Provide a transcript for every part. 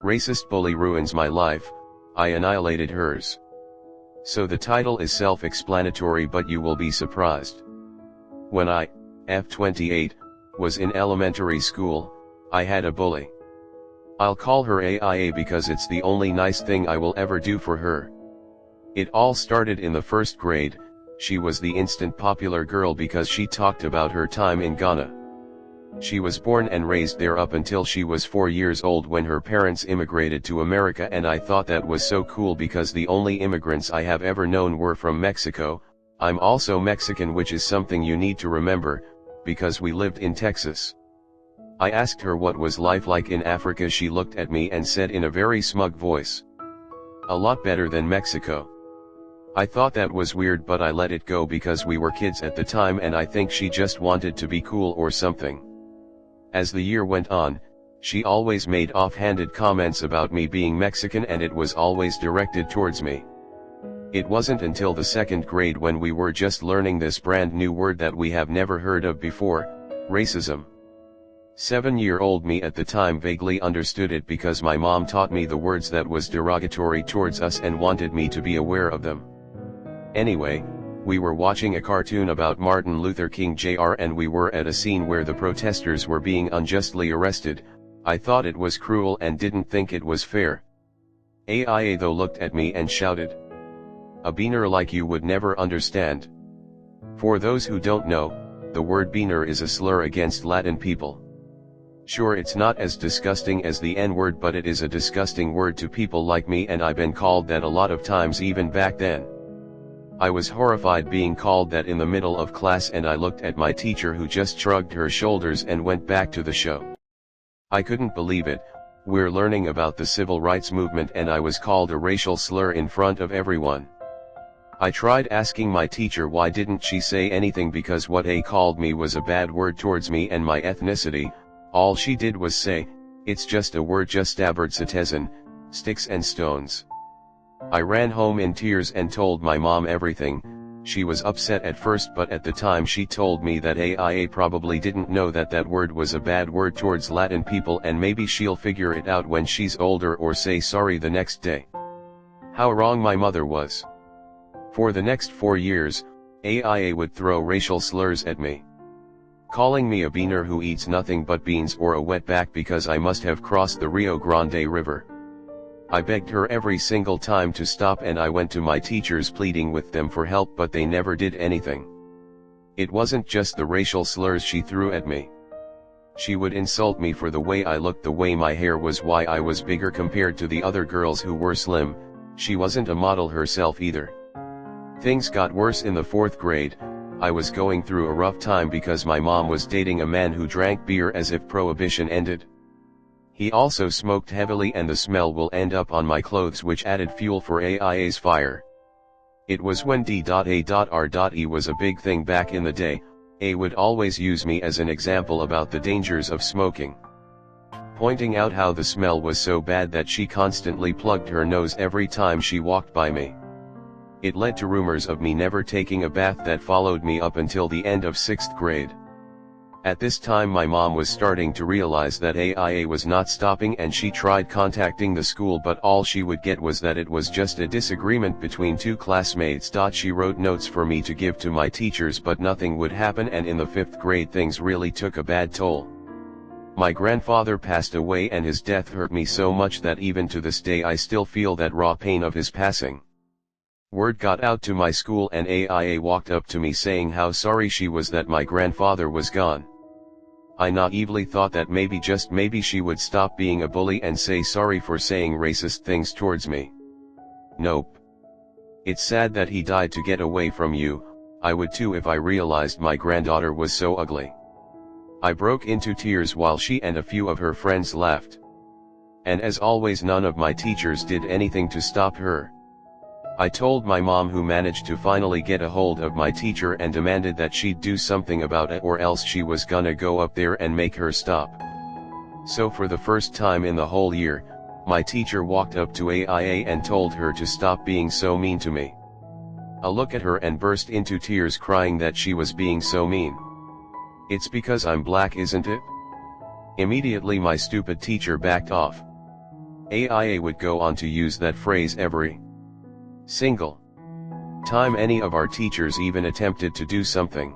Racist bully ruins my life, I annihilated hers. So the title is self-explanatory, but you will be surprised. When I, F28, was in elementary school, I had a bully. I'll call her AIA because it's the only nice thing I will ever do for her. It all started in the first grade. She was the instant popular girl because she talked about her time in Ghana. She was born and raised there up until she was 4 years old when her parents immigrated to America, and I thought that was so cool because the only immigrants I have ever known were from Mexico. I'm also Mexican, which is something you need to remember, because we lived in Texas. I asked her what was life like in Africa. She looked at me and said in a very smug voice, "A lot better than Mexico." I thought that was weird, but I let it go because we were kids at the time and I think she just wanted to be cool or something. As the year went on, she always made offhanded comments about me being Mexican, and it was always directed towards me. It wasn't until the second grade when we were just learning this brand new word that we have never heard of before, racism. 7-year-old me at the time vaguely understood it because my mom taught me the words that was derogatory towards us and wanted me to be aware of them. Anyway, we were watching a cartoon about Martin Luther King Jr. and we were at a scene where the protesters were being unjustly arrested. I thought it was cruel and didn't think it was fair. AIA though looked at me and shouted, "A beaner like you would never understand." For those who don't know, the word beaner is a slur against Latin people. Sure, it's not as disgusting as the N-word, but it is a disgusting word to people like me, and I've been called that a lot of times even back then. I was horrified being called that in the middle of class, and I looked at my teacher who just shrugged her shoulders and went back to the show. I couldn't believe it. We're learning about the civil rights movement and I was called a racial slur in front of everyone. I tried asking my teacher why didn't she say anything because what A called me was a bad word towards me and my ethnicity. All she did was say, "It's just a word, just citizen, sticks and stones." I ran home in tears and told my mom everything. She was upset at first, but at the time she told me that AIA probably didn't know that that word was a bad word towards Latin people, and maybe she'll figure it out when she's older or say sorry the next day. How wrong my mother was. For the next 4 years, AIA would throw racial slurs at me, calling me a beaner who eats nothing but beans or a wetback because I must have crossed the Rio Grande River. I begged her every single time to stop, and I went to my teachers pleading with them for help, but they never did anything. It wasn't just the racial slurs she threw at me. She would insult me for the way I looked, the way my hair was, why I was bigger compared to the other girls who were slim. She wasn't a model herself either. Things got worse in the 4th grade. I was going through a rough time because my mom was dating a man who drank beer as if prohibition ended. He also smoked heavily, and the smell will end up on my clothes, which added fuel for AIA's fire. It was when D.A.R.E. was a big thing back in the day. A would always use me as an example about the dangers of smoking, pointing out how the smell was so bad that she constantly plugged her nose every time she walked by me. It led to rumors of me never taking a bath that followed me up until the end of 6th grade. At this time my mom was starting to realize that AIA was not stopping, and she tried contacting the school, but all she would get was that it was just a disagreement between 2 classmates. She wrote notes for me to give to my teachers, but nothing would happen, and in the 5th grade things really took a bad toll. My grandfather passed away, and his death hurt me so much that even to this day I still feel that raw pain of his passing. Word got out to my school, and AIA walked up to me saying how sorry she was that my grandfather was gone. I naively thought that maybe, just maybe, she would stop being a bully and say sorry for saying racist things towards me. Nope. It's sad that he died to get away from you. I would too if I realized my granddaughter was so ugly. I broke into tears while she and a few of her friends laughed. And as always, none of my teachers did anything to stop her. I told my mom, who managed to finally get a hold of my teacher and demanded that she'd do something about it, or else she was gonna go up there and make her stop. So for the first time in the whole year, my teacher walked up to AIA and told her to stop being so mean to me. I looked at her and burst into tears, crying that she was being so mean. "It's because I'm black, isn't it?" Immediately my stupid teacher backed off. AIA would go on to use that phrase every single time any of our teachers even attempted to do something.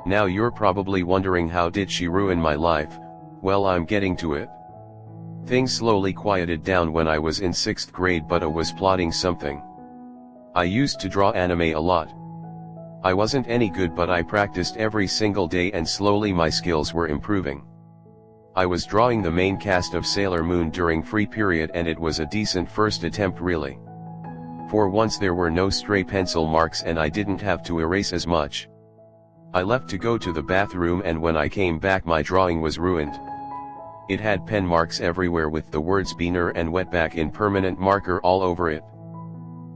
Now you're probably wondering, how did she ruin my life? Well, I'm getting to it. Things slowly quieted down when I was in 6th grade, but I was plotting something. I used to draw anime a lot. I wasn't any good, but I practiced every single day and slowly my skills were improving. I was drawing the main cast of Sailor Moon during free period and it was a decent first attempt really. For once there were no stray pencil marks and I didn't have to erase as much. I left to go to the bathroom and when I came back my drawing was ruined. It had pen marks everywhere with the words beaner and wetback in permanent marker all over it.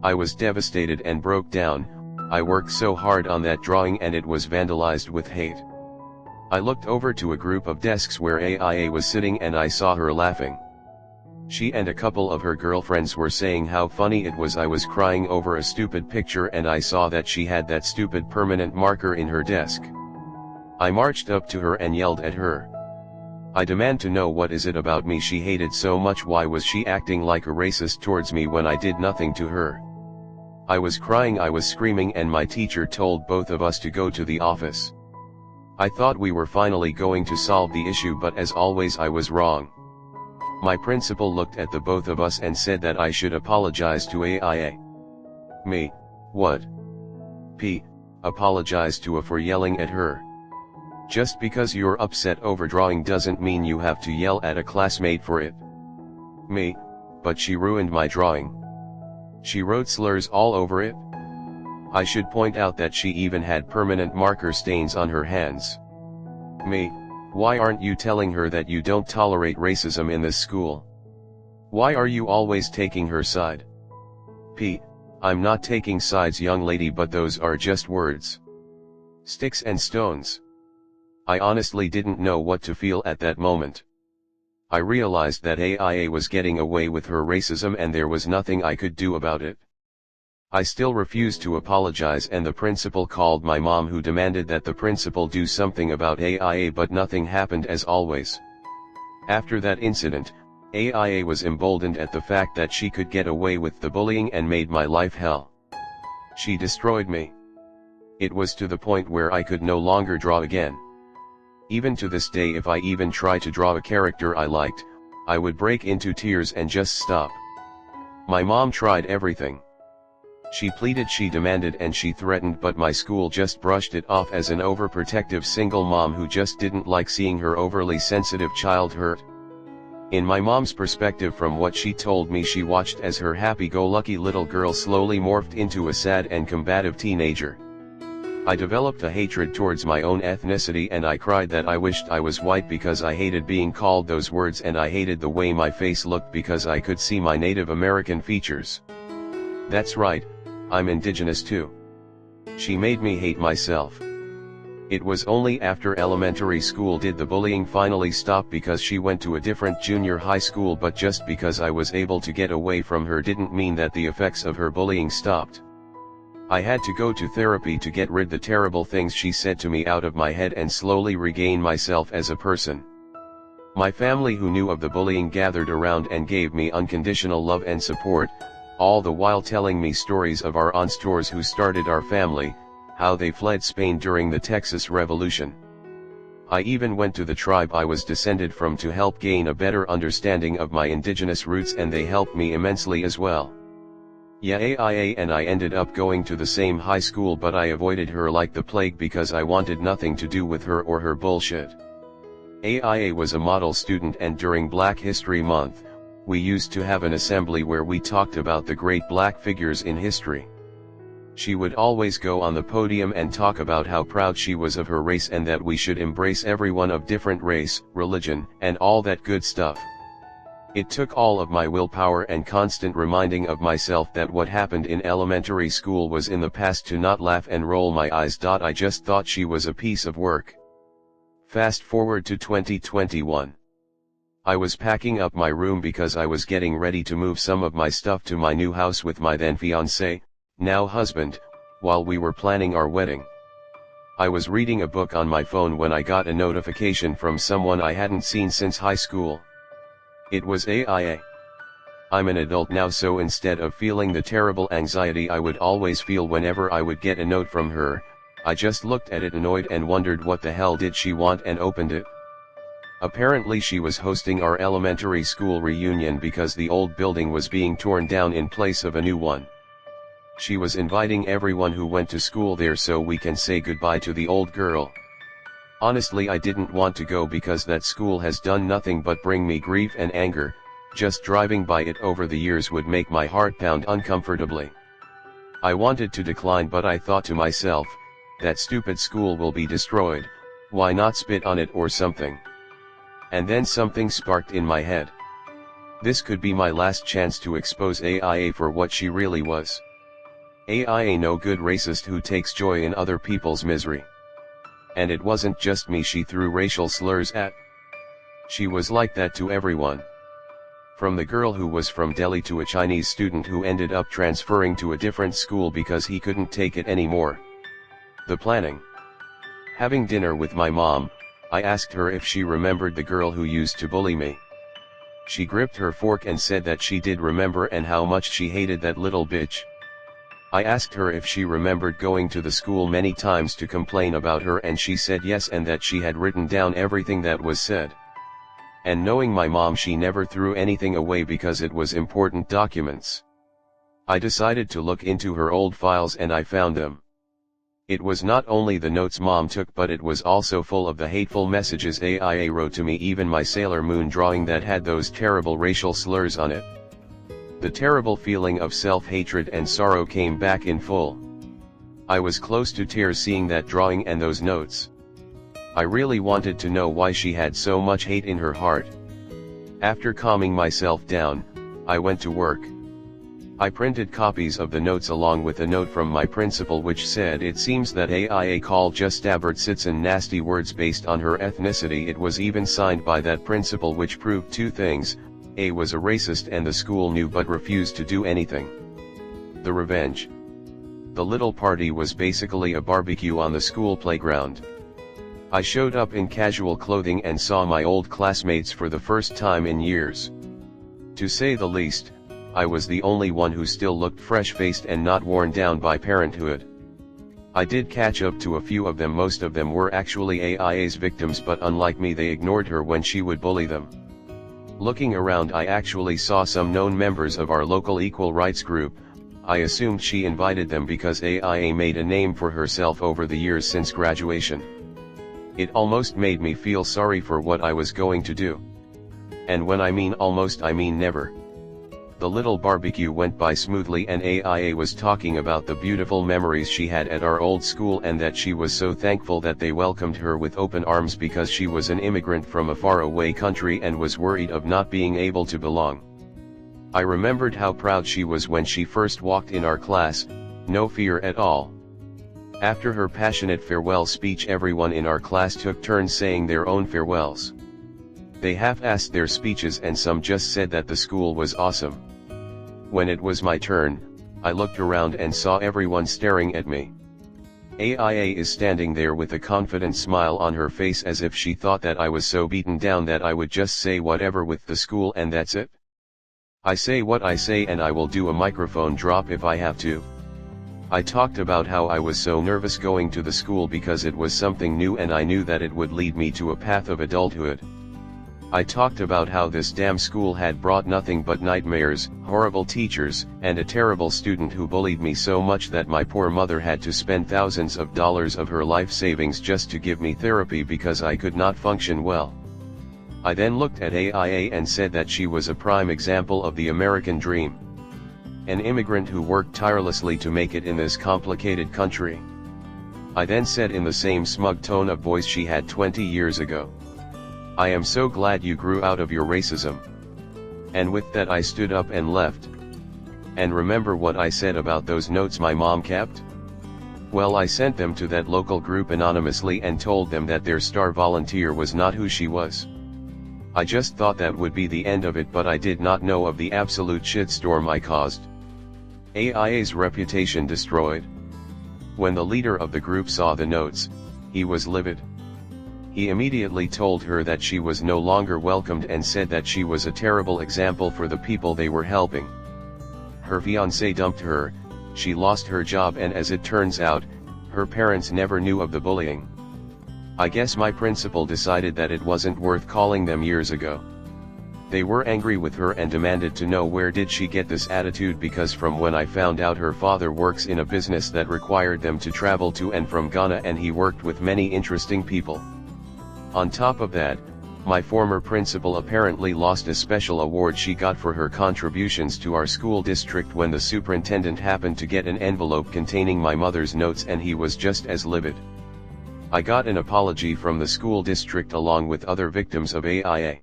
I was devastated and broke down. I worked so hard on that drawing and it was vandalized with hate. I looked over to a group of desks where AIA was sitting and I saw her laughing. She and a couple of her girlfriends were saying how funny it was I was crying over a stupid picture, and I saw that she had that stupid permanent marker in her desk. I marched up to her and yelled at her. I demand to know, what is it about me she hated so much? Why was she acting like a racist towards me when I did nothing to her? I was crying, I was screaming, and my teacher told both of us to go to the office. I thought we were finally going to solve the issue, but as always I was wrong. My principal looked at the both of us and said that I should apologize to AIA. Me? What? P. Apologize to A for yelling at her. Just because you're upset over drawing doesn't mean you have to yell at a classmate for it. Me? But she ruined my drawing. She wrote slurs all over it. I should point out that she even had permanent marker stains on her hands. Me? Why aren't you telling her that you don't tolerate racism in this school? Why are you always taking her side? P. I'm not taking sides, young lady, but those are just words. Sticks and stones. I honestly didn't know what to feel at that moment. I realized that AIA was getting away with her racism and there was nothing I could do about it. I still refused to apologize, and the principal called my mom, who demanded that the principal do something about AIA, but nothing happened as always. After that incident, AIA was emboldened at the fact that she could get away with the bullying and made my life hell. She destroyed me. It was to the point where I could no longer draw again. Even to this day, if I even try to draw a character I liked, I would break into tears and just stop. My mom tried everything. She pleaded, she demanded, and she threatened, but my school just brushed it off as an overprotective single mom who just didn't like seeing her overly sensitive child hurt. In my mom's perspective, from what she told me, she watched as her happy-go-lucky little girl slowly morphed into a sad and combative teenager. I developed a hatred towards my own ethnicity and I cried that I wished I was white because I hated being called those words, and I hated the way my face looked because I could see my Native American features. That's right, I'm indigenous too. She made me hate myself. It was only after elementary school did the bullying finally stop, because she went to a different junior high school, but just because I was able to get away from her didn't mean that the effects of her bullying stopped. I had to go to therapy to get rid the terrible things she said to me out of my head and slowly regain myself as a person. My family, who knew of the bullying, gathered around and gave me unconditional love and support, all the while telling me stories of our aunts who started our family, how they fled Spain during the Texas Revolution. I even went to the tribe I was descended from to help gain a better understanding of my indigenous roots, and they helped me immensely as well. Yeah, AIA and I ended up going to the same high school, but I avoided her like the plague because I wanted nothing to do with her or her bullshit. AIA was a model student, and during Black History Month, we used to have an assembly where we talked about the great black figures in history. She would always go on the podium and talk about how proud she was of her race and that we should embrace everyone of different race, religion, and all that good stuff. It took all of my willpower and constant reminding of myself that what happened in elementary school was in the past to not laugh and roll my eyes. I just thought she was a piece of work. Fast forward to 2021. I was packing up my room because I was getting ready to move some of my stuff to my new house with my then fiancé, now husband, while we were planning our wedding. I was reading a book on my phone when I got a notification from someone I hadn't seen since high school. It was AIA. I'm an adult now, so instead of feeling the terrible anxiety I would always feel whenever I would get a note from her, I just looked at it annoyed and wondered what the hell did she want and opened it. Apparently she was hosting our elementary school reunion because the old building was being torn down in place of a new one. She was inviting everyone who went to school there so we can say goodbye to the old girl. Honestly, I didn't want to go because that school has done nothing but bring me grief and anger. Just driving by it over the years would make my heart pound uncomfortably. I wanted to decline, but I thought to myself, that stupid school will be destroyed, why not spit on it or something? And then something sparked in my head. This could be my last chance to expose AIA for what she really was. AIA no good racist who takes joy in other people's misery. And it wasn't just me she threw racial slurs at. She was like that to everyone. From the girl who was from Delhi to a Chinese student who ended up transferring to a different school because he couldn't take it anymore. The planning. Having dinner with my mom, I asked her if she remembered the girl who used to bully me. She gripped her fork and said that she did remember and how much she hated that little bitch. I asked her if she remembered going to the school many times to complain about her, and she said yes, and that she had written down everything that was said. And knowing my mom, she never threw anything away because it was important documents. I decided to look into her old files and I found them. It was not only the notes mom took, but it was also full of the hateful messages AIA wrote to me, even my Sailor Moon drawing that had those terrible racial slurs on it. The terrible feeling of self-hatred and sorrow came back in full. I was close to tears seeing that drawing and those notes. I really wanted to know why she had so much hate in her heart. After calming myself down, I went to work. I printed copies of the notes along with a note from my principal which said it seems that AIA called just Abert Sitson nasty words based on her ethnicity. It was even signed by that principal, which proved two things: A was a racist and the school knew but refused to do anything. The revenge. The little party was basically a barbecue on the school playground. I showed up in casual clothing and saw my old classmates for the first time in years. To say the least, I was the only one who still looked fresh-faced and not worn down by parenthood. I did catch up to a few of them. Most of them were actually AIA's victims, but unlike me, they ignored her when she would bully them. Looking around, I actually saw some known members of our local equal rights group. I assumed she invited them because AIA made a name for herself over the years since graduation. It almost made me feel sorry for what I was going to do. And when I mean almost, I mean never. The little barbecue went by smoothly and AIA was talking about the beautiful memories she had at our old school and that she was so thankful that they welcomed her with open arms because she was an immigrant from a faraway country and was worried of not being able to belong. I remembered how proud she was when she first walked in our class, no fear at all. After her passionate farewell speech, everyone in our class took turns saying their own farewells. They half-assed their speeches and some just said that the school was awesome. When it was my turn, I looked around and saw everyone staring at me. AIA is standing there with a confident smile on her face as if she thought that I was so beaten down that I would just say whatever with the school and that's it. I say what I say and I will do a microphone drop if I have to. I talked about how I was so nervous going to the school because it was something new and I knew that it would lead me to a path of adulthood. I talked about how this damn school had brought nothing but nightmares, horrible teachers, and a terrible student who bullied me so much that my poor mother had to spend thousands of dollars of her life savings just to give me therapy because I could not function well. I then looked at AIA and said that she was a prime example of the American dream. An immigrant who worked tirelessly to make it in this complicated country. I then said in the same smug tone of voice she had 20 years ago, "I am so glad you grew out of your racism." And with that I stood up and left. And remember what I said about those notes my mom kept? Well, I sent them to that local group anonymously and told them that their star volunteer was not who she was. I just thought that would be the end of it, but I did not know of the absolute shitstorm I caused. AIA's reputation destroyed. When the leader of the group saw the notes, he was livid. He immediately told her that she was no longer welcomed and said that she was a terrible example for the people they were helping. Her fiancé dumped her, she lost her job, and as it turns out, her parents never knew of the bullying. I guess my principal decided that it wasn't worth calling them years ago. They were angry with her and demanded to know where did she get this attitude, because from when I found out her father works in a business that required them to travel to and from Ghana, and he worked with many interesting people. On top of that, my former principal apparently lost a special award she got for her contributions to our school district when the superintendent happened to get an envelope containing my mother's notes, and he was just as livid. I got an apology from the school district along with other victims of AIA.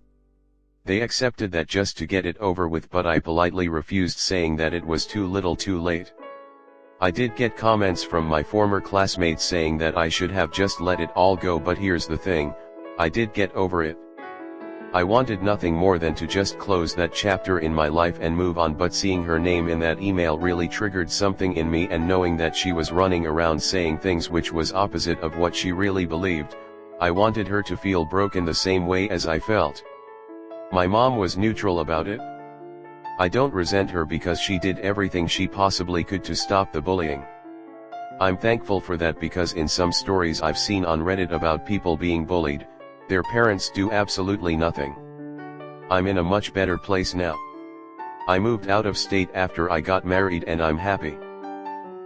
They accepted that just to get it over with, but I politely refused, saying that it was too little too late. I did get comments from my former classmates saying that I should have just let it all go, but here's the thing, I did get over it. I wanted nothing more than to just close that chapter in my life and move on, but seeing her name in that email really triggered something in me, and knowing that she was running around saying things which was opposite of what she really believed, I wanted her to feel broken the same way as I felt. My mom was neutral about it. I don't resent her because she did everything she possibly could to stop the bullying. I'm thankful for that, because in some stories I've seen on Reddit about people being bullied, their parents do absolutely nothing. I'm in a much better place now. I moved out of state after I got married and I'm happy.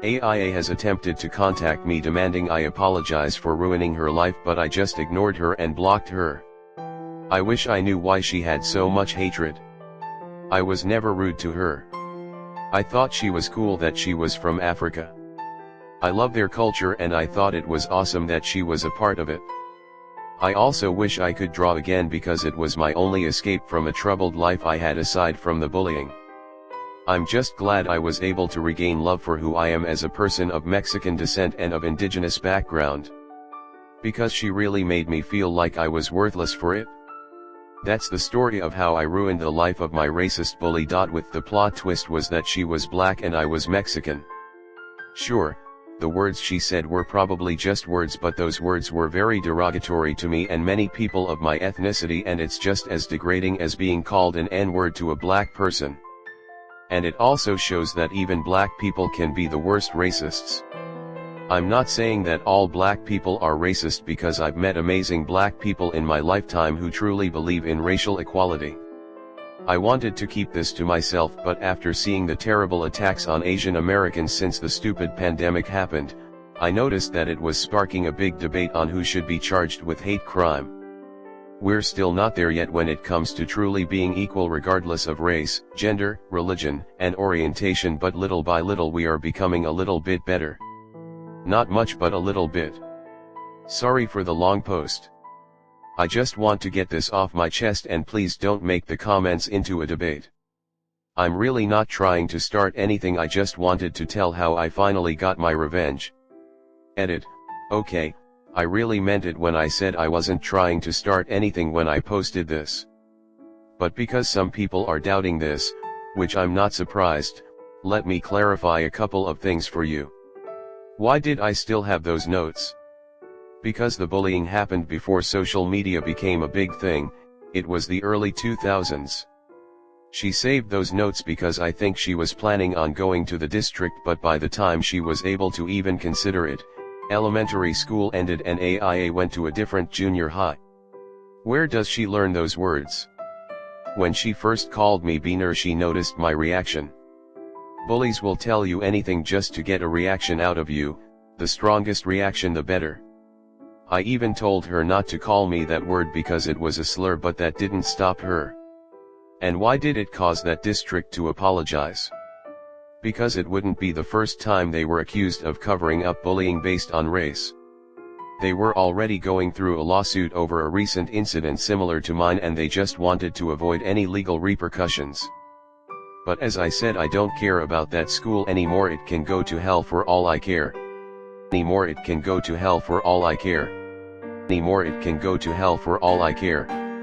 AIA has attempted to contact me demanding I apologize for ruining her life, but I just ignored her and blocked her. I wish I knew why she had so much hatred. I was never rude to her. I thought she was cool that she was from Africa. I love their culture and I thought it was awesome that she was a part of it. I also wish I could draw again, because it was my only escape from a troubled life I had aside from the bullying. I'm just glad I was able to regain love for who I am as a person of Mexican descent and of indigenous background. Because she really made me feel like I was worthless for it. That's the story of how I ruined the life of my racist bully. With the plot twist was that she was black and I was Mexican. Sure, the words she said were probably just words, but those words were very derogatory to me and many people of my ethnicity, and it's just as degrading as being called an N-word to a black person. And it also shows that even black people can be the worst racists. I'm not saying that all black people are racist, because I've met amazing black people in my lifetime who truly believe in racial equality. I wanted to keep this to myself, but after seeing the terrible attacks on Asian Americans since the stupid pandemic happened, I noticed that it was sparking a big debate on who should be charged with hate crime. We're still not there yet when it comes to truly being equal regardless of race, gender, religion, and orientation, but little by little we are becoming a little bit better. Not much, but a little bit. Sorry for the long post. I just want to get this off my chest, and please don't make the comments into a debate. I'm really not trying to start anything, I just wanted to tell how I finally got my revenge. Edit. Okay, I really meant it when I said I wasn't trying to start anything when I posted this. But because some people are doubting this, which I'm not surprised, let me clarify a couple of things for you. Why did I still have those notes? Because the bullying happened before social media became a big thing. It was the early 2000s. She saved those notes because I think she was planning on going to the district, but by the time she was able to even consider it, elementary school ended and AIA went to a different junior high. Where does she learn those words? When she first called me beaner, she noticed my reaction. Bullies will tell you anything just to get a reaction out of you, the strongest reaction the better. I even told her not to call me that word because it was a slur, but that didn't stop her. And why did it cause that district to apologize? Because it wouldn't be the first time they were accused of covering up bullying based on race. They were already going through a lawsuit over a recent incident similar to mine, and they just wanted to avoid any legal repercussions. But as I said, I don't care about that school anymore. It can go to hell for all I care. Anymore, it can go to hell for all I care. Anymore, it can go to hell for all I care.